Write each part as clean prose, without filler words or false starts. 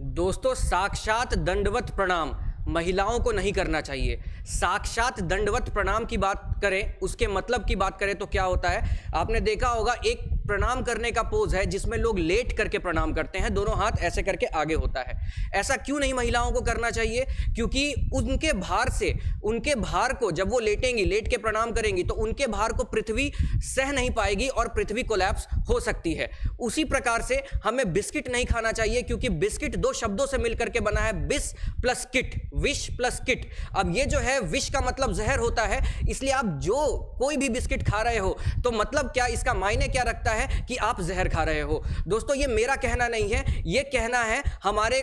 दोस्तों, साक्षात दंडवत प्रणाम महिलाओं को नहीं करना चाहिए। साक्षात दंडवत प्रणाम की बात करें, उसके मतलब की बात करें तो क्या होता है, आपने देखा होगा एक प्रणाम करने का पोज है जिसमें लोग लेट करके प्रणाम करते हैं, दोनों हाथ ऐसे करके आगे होता है। ऐसा क्यों नहीं महिलाओं को करना चाहिए? क्योंकि उनके भार से, उनके भार को जब वो लेटेंगी, लेट के प्रणाम करेंगी तो उनके भार को पृथ्वी सह नहीं पाएगी और पृथ्वी कोलैप्स हो सकती है। उसी प्रकार से हमें बिस्किट नहीं खाना चाहिए, क्योंकि बिस्किट दो शब्दों से मिलकर के बना है, बिस प्लस किट, विष प्लस किट। अब ये जो है, विष का मतलब जहर होता है, इसलिए आप जो कोई भी बिस्किट खा रहे हो तो मतलब क्या, इसका मायने क्या रखता है कि आप जहर खा रहे हो। दोस्तों, ये मेरा कहना नहीं है, ये कहना है हमारे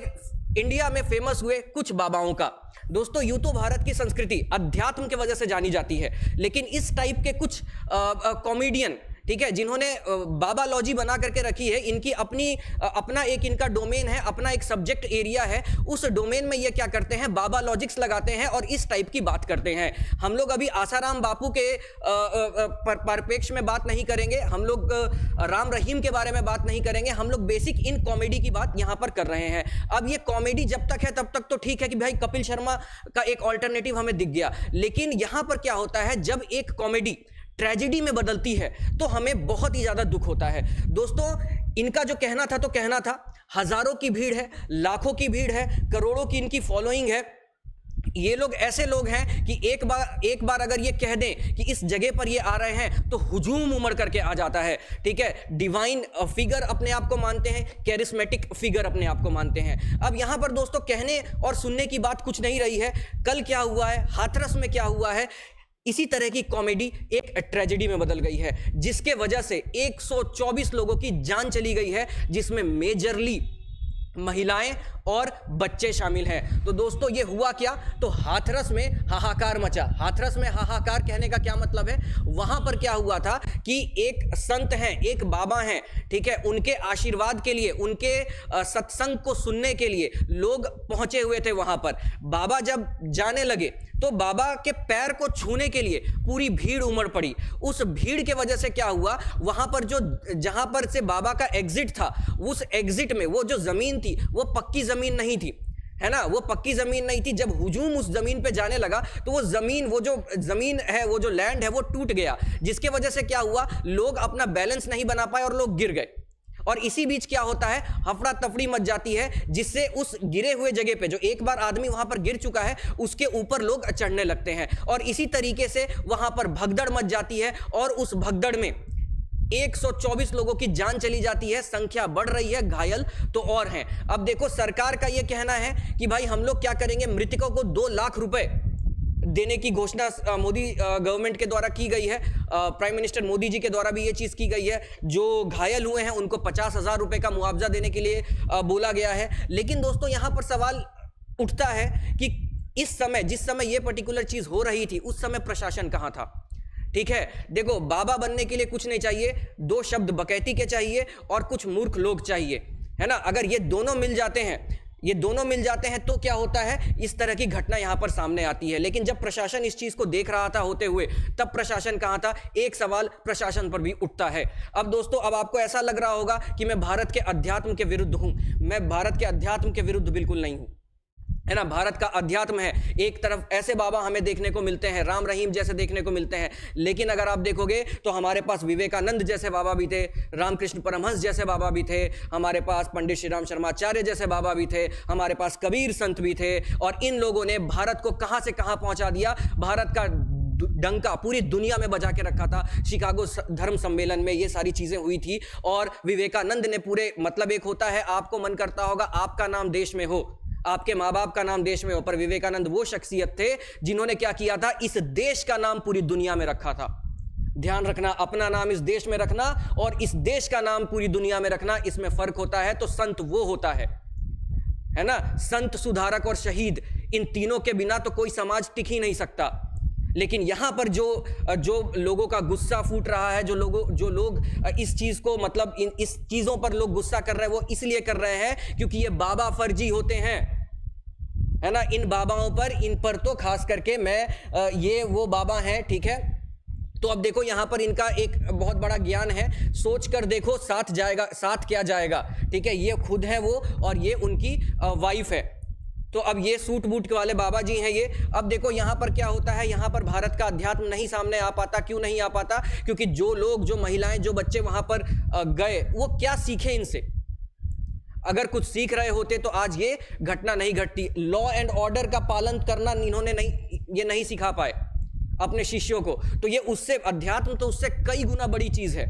इंडिया में फेमस हुए कुछ बाबाओं का। दोस्तों, यूं तो भारत की संस्कृति अध्यात्म की वजह से जानी जाती है, लेकिन इस टाइप के कुछ कॉमेडियन, ठीक है, जिन्होंने बाबालॉजी बना करके रखी है, इनकी अपना एक इनका डोमेन है, अपना एक सब्जेक्ट एरिया है, उस डोमेन में ये क्या करते हैं, बाबालॉजिक्स लगाते हैं और इस टाइप की बात करते हैं। हम लोग अभी आसाराम बापू के परिप्रेक्ष्य में बात नहीं करेंगे, हम लोग राम रहीम के बारे में बात नहीं करेंगे, हम लोग बेसिक इन कॉमेडी की बात यहां पर कर रहे हैं। अब ये कॉमेडी जब तक है तब तक तो ठीक है कि भाई कपिल शर्मा का एक ऑल्टरनेटिव हमें दिख गया, लेकिन यहां पर क्या होता है, जब एक कॉमेडी ट्रेजेडी में बदलती है तो हमें बहुत ही ज्यादा दुख होता है। दोस्तों, इनका जो कहना था तो कहना था, हजारों की भीड़ है, लाखों की भीड़ है, करोड़ों की इनकी फॉलोइंग है। ये लोग ऐसे लोग हैं कि एक बार अगर ये कह दें कि इस जगह पर ये आ रहे हैं तो हुजूम उमड़ करके आ जाता है, ठीक है। डिवाइन फिगर अपने आप को मानते हैं, कैरिस्मेटिक फिगर अपने आप को मानते हैं। अब यहां पर दोस्तों कहने और सुनने की बात कुछ नहीं रही है। कल क्या हुआ है, हाथरस में क्या हुआ है, इसी तरह की कॉमेडी एक ट्रेजेडी में बदल गई है, जिसके वजह से 124 लोगों की जान चली गई है, जिसमें मेजरली महिलाएं और बच्चे शामिल हैं। तो दोस्तों, ये हुआ क्या, तो हाथरस में हाहाकार मचा। हाथरस में हाहाकार कहने का क्या मतलब है, वहां पर क्या हुआ था कि एक संत हैं, एक बाबा हैं, ठीक है, उनके आशीर्वाद के लिए, उनके सत्संग को सुनने के लिए लोग पहुंचे हुए थे वहां पर। बाबा जब जाने लगे तो बाबा के पैर को छूने के लिए पूरी भीड़ उमड़ पड़ी। उस भीड़ के वजह से क्या हुआ, वहां पर जहां पर से बाबा का एग्जिट था, उस एग्जिट में वो जो जमीन थी वो पक्की जमीन नहीं थी, है ना, वो पक्की जमीन नहीं थी। जब हुजूम उस जमीन पे जाने लगा तो वो जो जमीन है, वो जो लैंड है, वो टूट गया, जिसके वजह से क्या हुआ, लोग अपना बैलेंस नहीं बना पाए और लोग गिर गए। और इसी बीच क्या होता है, हफड़ा तफड़ी मच जाती है, जिससे उस गिरे हुए जगह पे जो एक बार आदमी वहां पर गिर चुका है उसके ऊपर लोग चढ़ने लगते हैं, और इसी तरीके से वहां पर भगदड़ मच जाती है, और उस भगदड़ में 124 लोगों की जान चली जाती है, संख्या बढ़ रही है, घायल तो और हैं। अब देखो, सरकार का यह कहना है कि भाई हम लोग क्या करेंगे, मृतकों को 2 लाख रुपए देने की घोषणा मोदी गवर्नमेंट के द्वारा की गई है। प्राइम मिनिस्टर मोदी जी के द्वारा भी ये चीज की गई है। जो घायल हुए हैं उनको 50,000 रुपए का मुआवजा देने के लिए बोला गया है। लेकिन दोस्तों, यहां पर सवाल उठता है कि इस समय, जिस समय ये पर्टिकुलर चीज हो रही थी, उस समय प्रशासन कहां था? ठीक है, देखो, बाबा बनने के लिए कुछ नहीं चाहिए, 2 शब्द बकैती के चाहिए और कुछ मूर्ख लोग चाहिए, है ना। अगर ये दोनों मिल जाते हैं तो क्या होता है, इस तरह की घटना यहां पर सामने आती है। लेकिन जब प्रशासन इस चीज को देख रहा था होते हुए, तब प्रशासन कहां था? एक सवाल प्रशासन पर भी उठता है। अब दोस्तों, अब आपको ऐसा लग रहा होगा कि मैं भारत के अध्यात्म के विरुद्ध हूं। मैं भारत के अध्यात्म के विरुद्ध बिल्कुल नहीं हूं, है ना। भारत का अध्यात्म है, एक तरफ ऐसे बाबा हमें देखने को मिलते हैं, राम रहीम जैसे देखने को मिलते हैं, लेकिन अगर आप देखोगे तो हमारे पास विवेकानंद जैसे बाबा भी थे, रामकृष्ण परमहंस जैसे बाबा भी थे, हमारे पास पंडित श्री राम शर्माचार्य जैसे बाबा भी थे, हमारे पास कबीर संत भी थे, और इन लोगों ने भारत को कहां से कहां पहुंचा दिया, भारत का डंका पूरी दुनिया में बजा के रखा था। शिकागो धर्म सम्मेलन में ये सारी चीजें हुई थी, और विवेकानंद ने पूरे, मतलब एक होता है, आपको मन करता होगा आपका नाम देश में हो, आपके माँ बाप का नाम देश में हो, पर विवेकानंद वो शख्सियत थे जिन्होंने क्या किया था, इस देश का नाम पूरी दुनिया में रखा था। ध्यान रखना, अपना नाम इस देश में रखना और इस देश का नाम पूरी दुनिया में रखना, इसमें फर्क होता है। तो संत वो होता है ना, संत, सुधारक और शहीद, इन तीनों के बिना तो कोई समाज टिक ही नहीं सकता। लेकिन यहां पर जो लोगों का गुस्सा फूट रहा है, जो लोग इस चीज को, मतलब इस चीजों पर लोग गुस्सा कर रहे हैं, वो इसलिए कर रहे हैं क्योंकि ये बाबा फर्जी होते हैं, है ना। इन बाबाओं पर, इन पर तो खास करके मैं, ये वो बाबा हैं, ठीक है, तो अब देखो यहां पर इनका एक बहुत बड़ा ज्ञान है, सोच कर देखो साथ जाएगा, साथ क्या जाएगा, ठीक है। ये खुद है वो और ये उनकी वाइफ है। तो अब ये सूट बूट के वाले बाबा जी हैं ये। अब देखो यहां पर क्या होता है, यहां पर भारत का अध्यात्म नहीं सामने आ पाता। क्यों नहीं आ पाता? क्योंकि जो लोग, जो महिलाएं, जो बच्चे वहां पर गए, वो क्या सीखे इनसे? अगर कुछ सीख रहे होते तो आज ये घटना नहीं घटती। लॉ एंड ऑर्डर का पालन करना इन्होंने ये नहीं सिखा पाए अपने शिष्यों को। तो ये उससे, अध्यात्म तो उससे कई गुना बड़ी चीज है,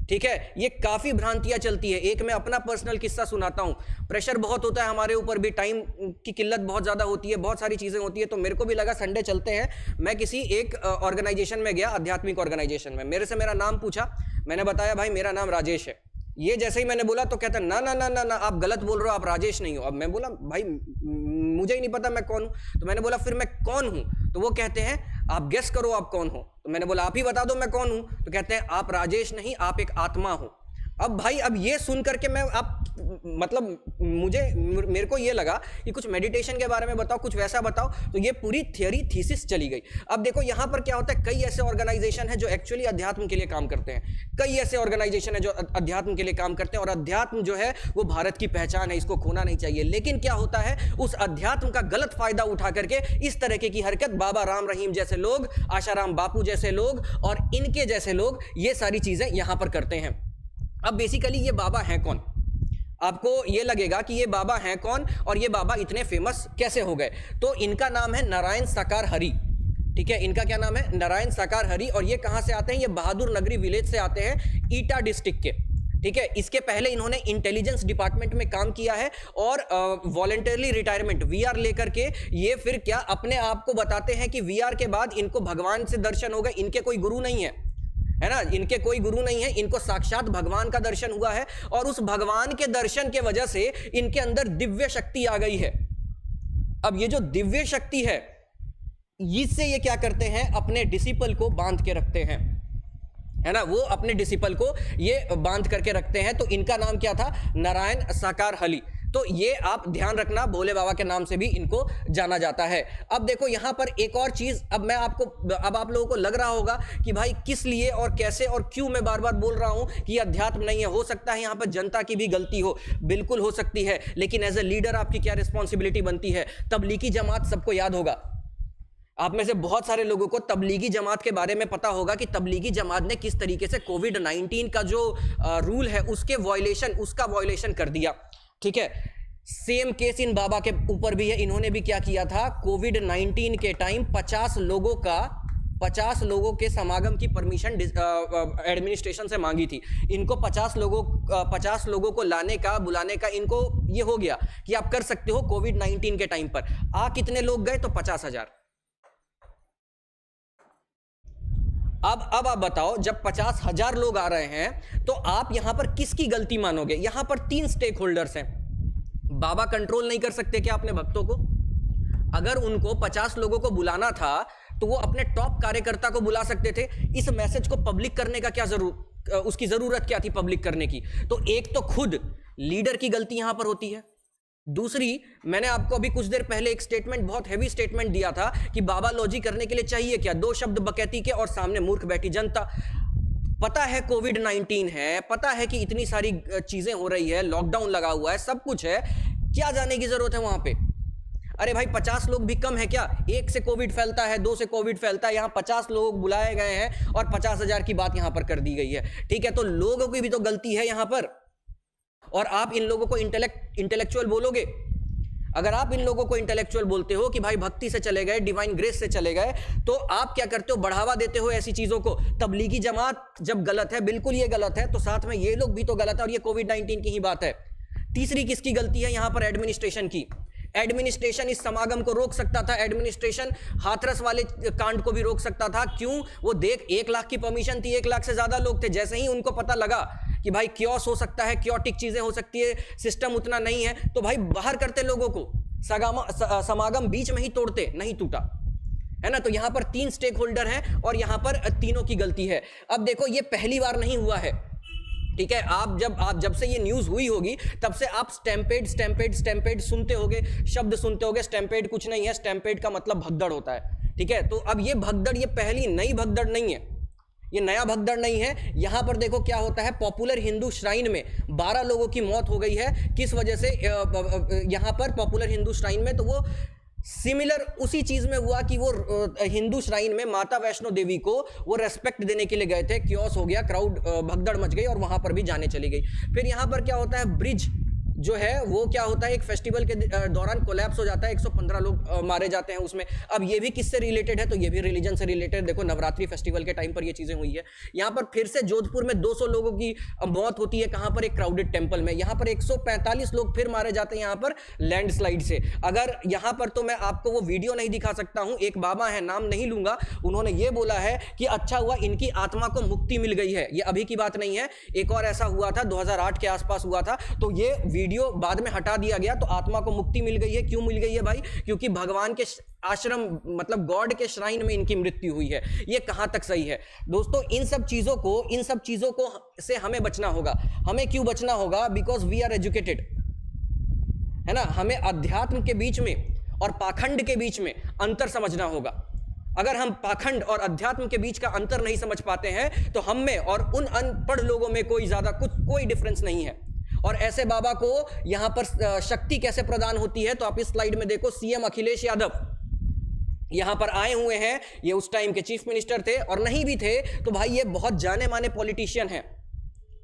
ठीक है। ये काफी भ्रांतियां चलती है। एक मैं अपना पर्सनल किस्सा सुनाता हूं। प्रेशर बहुत होता है हमारे ऊपर भी, टाइम की किल्लत बहुत ज्यादा होती है, बहुत सारी चीजें होती है। तो मेरे को भी लगा संडे चलते हैं। मैं किसी एक ऑर्गेनाइजेशन में गया, आध्यात्मिक ऑर्गेनाइजेशन में। मेरे से मेरा नाम पूछा, मैंने बताया भाई मेरा नाम राजेश है। ये जैसे ही मैंने बोला तो कहता ना ना ना ना ना, आप गलत बोल रहे हो, आप राजेश नहीं हो। अब मैं बोला भाई मुझे ही नहीं पता मैं कौन हूं। तो मैंने बोला फिर मैं कौन हूं? तो वो कहते हैं आप गेस करो आप कौन हो। तो मैंने बोला आप ही बता दो मैं कौन हूं। तो कहते हैं आप राजेश नहीं, आप एक आत्मा हो। अब भाई, अब ये सुन करके मैं, आप मतलब मेरे को ये लगा कि कुछ मेडिटेशन के बारे में बताओ, कुछ वैसा बताओ। तो ये पूरी थियरी, थीसिस चली गई। अब देखो यहां पर क्या होता है, कई ऐसे ऑर्गेनाइजेशन है जो एक्चुअली अध्यात्म के लिए काम करते हैं। कई ऐसे ऑर्गेनाइजेशन है जो अध्यात्म के लिए काम करते हैं, और अध्यात्म जो है वो भारत की पहचान है, इसको खोना नहीं चाहिए। लेकिन क्या होता है, उस अध्यात्म का गलत फायदा उठा करके इस तरह की हरकत बाबा राम रहीम जैसे लोग, आशाराम बापू जैसे लोग और इनके जैसे लोग ये सारी चीजें यहां पर करते हैं। अब बेसिकली ये बाबा हैं कौन? आपको ये लगेगा कि ये बाबा हैं कौन और ये बाबा इतने फेमस कैसे हो गए। तो इनका नाम है नारायण साकार हरि, ठीक है। इनका क्या नाम है? नारायण साकार हरि। और ये कहां से आते हैं? ये बहादुर नगरी विलेज से आते हैं, ईटा डिस्ट्रिक्ट के, ठीक है। इसके पहले इन्होंने इंटेलिजेंस डिपार्टमेंट में काम किया है और वॉलंटरली रिटायरमेंट वीआर लेकर के ये फिर क्या अपने आप को बताते हैं कि वीआर के बाद इनको भगवान से दर्शन हो गए। इनके कोई गुरु नहीं है ना, इनके कोई गुरु नहीं है, इनको साक्षात भगवान का दर्शन हुआ है और उस भगवान के दर्शन के वजह से इनके अंदर दिव्य शक्ति आ गई है। अब ये जो दिव्य शक्ति है, इससे ये क्या करते हैं, अपने डिसिपल को बांध के रखते हैं, है ना। वो अपने डिसिपल को ये बांध करके रखते हैं। तो इनका नाम क्या था? नारायण साकार हरि। तो ये आप ध्यान रखना, भोले बाबा के नाम से भी इनको जाना जाता है। अब देखो यहां पर एक और चीज, अब आप लोगों को लग रहा होगा कि भाई किस लिए और कैसे और क्यों मैं बार बार बोल रहा हूं कि अध्यात्म नहीं है। हो सकता है यहां पर जनता की भी गलती हो, बिल्कुल हो सकती है, लेकिन एज ए लीडर आपकी क्या रिस्पॉन्सिबिलिटी बनती है। तबलीगी जमात सबको याद होगा, आप में से बहुत सारे लोगों को तबलीगी जमात के बारे में पता होगा कि तबलीगी जमात ने किस तरीके से कोविड-19 का जो रूल है उसका वॉयलेशन कर दिया, ठीक है। सेम केस इन बाबा के ऊपर भी है। इन्होंने भी क्या किया था, कोविड-19 के टाइम 50 लोगों के समागम की परमिशन एडमिनिस्ट्रेशन से मांगी थी। इनको 50 लोगों को बुलाने का इनको ये हो गया कि आप कर सकते हो कोविड-19 के टाइम पर। कितने लोग गए? तो 50,000। अब आप बताओ, जब 50,000 लोग आ रहे हैं तो आप यहां पर किसकी गलती मानोगे? यहां पर 3 स्टेक होल्डर्स हैं। बाबा कंट्रोल नहीं कर सकते क्या अपने भक्तों को? अगर उनको 50 लोगों को बुलाना था तो वो अपने टॉप कार्यकर्ता को बुला सकते थे। इस मैसेज को पब्लिक करने का उसकी जरूरत क्या थी पब्लिक करने की? तो एक तो खुद लीडर की गलती यहां पर होती है। दूसरी, मैंने आपको अभी कुछ देर पहले एक स्टेटमेंट, बहुत हैवी स्टेटमेंट दिया था कि बाबा लॉजी करने के लिए चाहिए क्या? 2 शब्द बकैती के और सामने मूर्ख बैठी जनता। पता है कोविड-19 है, पता है कि इतनी सारी चीजें हो रही है, लॉकडाउन लगा हुआ है, सब कुछ है, क्या जाने की जरूरत है वहां पे? अरे भाई 50 लोग भी कम है क्या? 1 से कोविड फैलता है, 2 से कोविड फैलता है, यहां 50 लोग बुलाए गए हैं और 50,000 की बात यहां पर कर दी गई है, ठीक है। तो लोगों की भी तो गलती है यहां पर। और आप इन लोगों को इंटेलेक्चुअल बोलोगे? अगर आप इन लोगों को इंटेलेक्चुअल बोलते हो कि भाई भक्ति से चले गए, डिवाइन ग्रेस से चले गए, तो आप क्या करते हो? बढ़ावा देते हो ऐसी चीजों को। तबलीगी जमात जब गलत है, बिल्कुल ये गलत है, तो साथ में ये लोग भी तो गलत है और ये कोविड-19 की ही बात है। तीसरी किसकी गलती है यहां पर? एडमिनिस्ट्रेशन की। एडमिनिस्ट्रेशन इस समागम को रोक सकता था, एडमिनिस्ट्रेशन हाथरस वाले कांड को भी रोक सकता था। क्यों? वो देख 1 लाख की परमिशन थी, 1 लाख से ज्यादा लोग थे। जैसे ही उनको पता लगा कि भाई क्योस हो सकता है, क्योटिक चीजें हो सकती है, सिस्टम उतना नहीं है, तो भाई बाहर करते लोगों को, समागम बीच में ही तोड़ते, नहीं टूटा, है ना। तो यहां पर 3 स्टेक होल्डर हैं और यहां पर तीनों की गलती है। अब देखो ये पहली बार नहीं हुआ है, ठीक है। आप जब से ये न्यूज हुई होगी तब से आप स्टैम्पेड सुनते होगे, शब्द सुनते होगे। स्टैम्पेड कुछ नहीं है, स्टैम्पेड का मतलब भगदड़ होता है, ठीक है। तो अब ये भगदड़, ये पहली नई भगदड़ नहीं है, ये नया भगदड़ नहीं है। यहां पर देखो क्या होता है, पॉपुलर हिंदू श्राइन में 12 लोगों की मौत हो गई है। किस वजह से? यहां पर पॉपुलर हिंदू श्राइन में, तो वो सिमिलर उसी चीज में हुआ कि वो हिंदू श्राइन में माता वैष्णो देवी को वो रेस्पेक्ट देने के लिए गए थे, क्योस हो गया, क्राउड भगदड़ मच गई और वहां पर भी जाने चली गई। फिर यहां पर क्या होता है, ब्रिज जो है वो क्या होता है, एक फेस्टिवल के दौरान कोलैप्स हो जाता है, 115 लोग मारे जाते हैं उसमें। अब ये भी किससे रिलेटेड है? तो ये भी रिलीजन से रिलेटेड। देखो नवरात्रि फेस्टिवल के टाइम पर ये चीजें हुई है। यहाँ पर फिर से जोधपुर में 200 लोगों की मौत होती है, कहां पर? एक क्राउडेड टेंपल में। यहाँ पर 145 लोग फिर मारे जाते हैं यहाँ पर लैंडस्लाइड से। अगर यहाँ पर तो मैं आपको वो वीडियो नहीं दिखा सकता हूं, एक बाबा है, नाम नहीं लूंगा, उन्होंने ये बोला है कि अच्छा हुआ इनकी आत्मा को मुक्ति मिल गई है। ये अभी की बात नहीं है, एक और ऐसा हुआ था 2008 के आसपास हुआ था, तो ये वीडियो बाद में हटा दिया गया। तो आत्मा को मुक्ति मिल गई है। क्यों मिल गई है भाई? क्योंकि भगवान के आश्रम, मतलब गॉड के श्राइन में इनकी मृत्यु हुई है। ये कहां तक सही है दोस्तों? इन सब चीजों को से हमें बचना होगा। हमें क्यों बचना होगा? बिकॉज वी आर एजुकेटेड, है ना। हमें अध्यात्म के बीच में और पाखंड के बीच में अंतर समझना होगा। अगर हम पाखंड और अध्यात्म के बीच का अंतर नहीं समझ पाते हैं तो हम में और उन अनपढ़ लोगों में कोई डिफरेंस नहीं है। और ऐसे बाबा को यहां पर शक्ति कैसे प्रदान होती है? तो आप इस स्लाइड में देखो, सीएम अखिलेश यादव यहां पर आए हुए हैं। ये उस टाइम के चीफ मिनिस्टर थे, और नहीं भी थे तो भाई ये बहुत जाने माने पॉलिटिशियन हैं,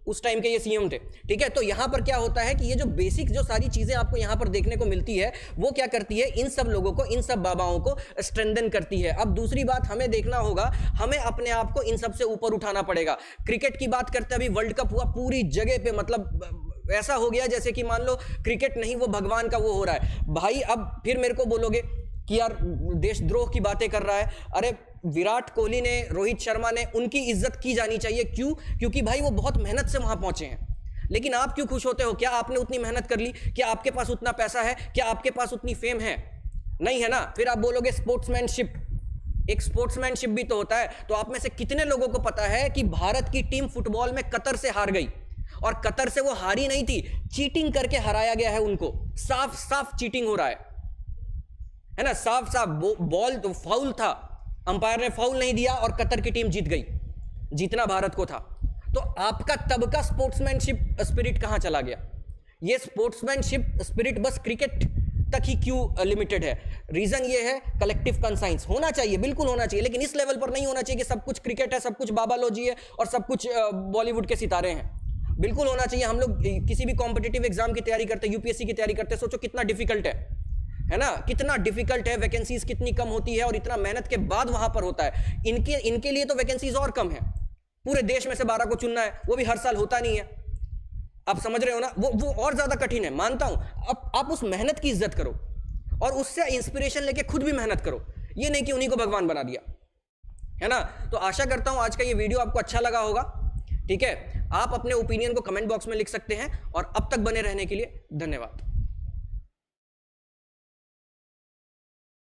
उस टाइम के ये सीएम थे, ठीक है। तो यहां पर क्या होता है कि ये जो बेसिक जो सारी चीजें आपको यहां पर देखने को मिलती है, वो क्या करती है? इन सब लोगों को, इन सब बाबाओं को स्ट्रेंथन करती है। अब दूसरी बात हमें देखना होगा, हमें अपने आप को इन सब से ऊपर उठाना पड़ेगा। क्रिकेट की बात करते हैं, अभी वर्ल्ड कप हुआ, पूरी जगह पे मतलब ऐसा हो गया जैसे कि मान लो क्रिकेट नहीं, वो भगवान का वो हो रहा है भाई। अब फिर मेरे को बोलोगे कि यार देशद्रोह की बातें कर रहा है। अरे विराट कोहली ने, रोहित शर्मा ने, उनकी इज्जत की जानी चाहिए। क्यों? क्योंकि भाई वो बहुत मेहनत से वहां पहुंचे हैं। लेकिन आप क्यों खुश होते हो? क्या आपने उतनी मेहनत कर ली? क्या आपके पास उतना पैसा है? क्या आपके पास उतनी फेम है? नहीं है ना। फिर आप बोलोगे स्पोर्ट्समैनशिप, एक स्पोर्ट्समैनशिप भी तो होता है। तो आप में से कितने लोगों को पता है कि भारत की टीम फुटबॉल में कतर से हार गई, और कतर से वो हारी नहीं थी, चीटिंग करके हराया गया है उनको। साफ साफ चीटिंग हो रहा है ना, साफ साफ। बॉल तो फाउल था, अंपायर ने फाउल नहीं दिया और कतर की टीम जीत गई, जीतना भारत को था। तो आपका तब का स्पोर्ट्समैनशिप स्पिरिट कहां चला गया? ये स्पोर्ट्समैनशिप स्पिरिट बस क्रिकेट तक ही क्यों लिमिटेड है? रीजन ये है, कलेक्टिव कंसाइंस होना चाहिए, बिल्कुल होना चाहिए, लेकिन इस लेवल पर नहीं होना चाहिए कि सब कुछ क्रिकेट है, सब कुछ बाबालोजी है और सब कुछ बॉलीवुड के सितारे हैं। बिल्कुल होना चाहिए। हम लोग किसी भी कॉम्पिटिटिव एग्जाम की तैयारी करते हैं, यूपीएससी की तैयारी करते हैं, सोचो कितना डिफिकल्ट है ना, कितना डिफिकल्ट है। वैकेंसीज कितनी कम होती है और इतना मेहनत के बाद वहां पर होता है। इनके लिए तो वैकेंसीज और कम है, पूरे देश में से 12 को चुनना है, वो भी हर साल होता नहीं है। आप समझ रहे हो ना, वो और ज्यादा कठिन है, मानता हूं। अब आप उस मेहनत की इज्जत करो और उससे इंस्पिरेशन लेके खुद भी मेहनत करो, ये नहीं कि उन्हीं को भगवान बना दिया, है ना। तो आशा करता हूं आज का ये वीडियो आपको अच्छा लगा होगा, ठीक है। आप अपने ओपिनियन को कमेंट बॉक्स में लिख सकते हैं, और अब तक बने रहने के लिए धन्यवाद।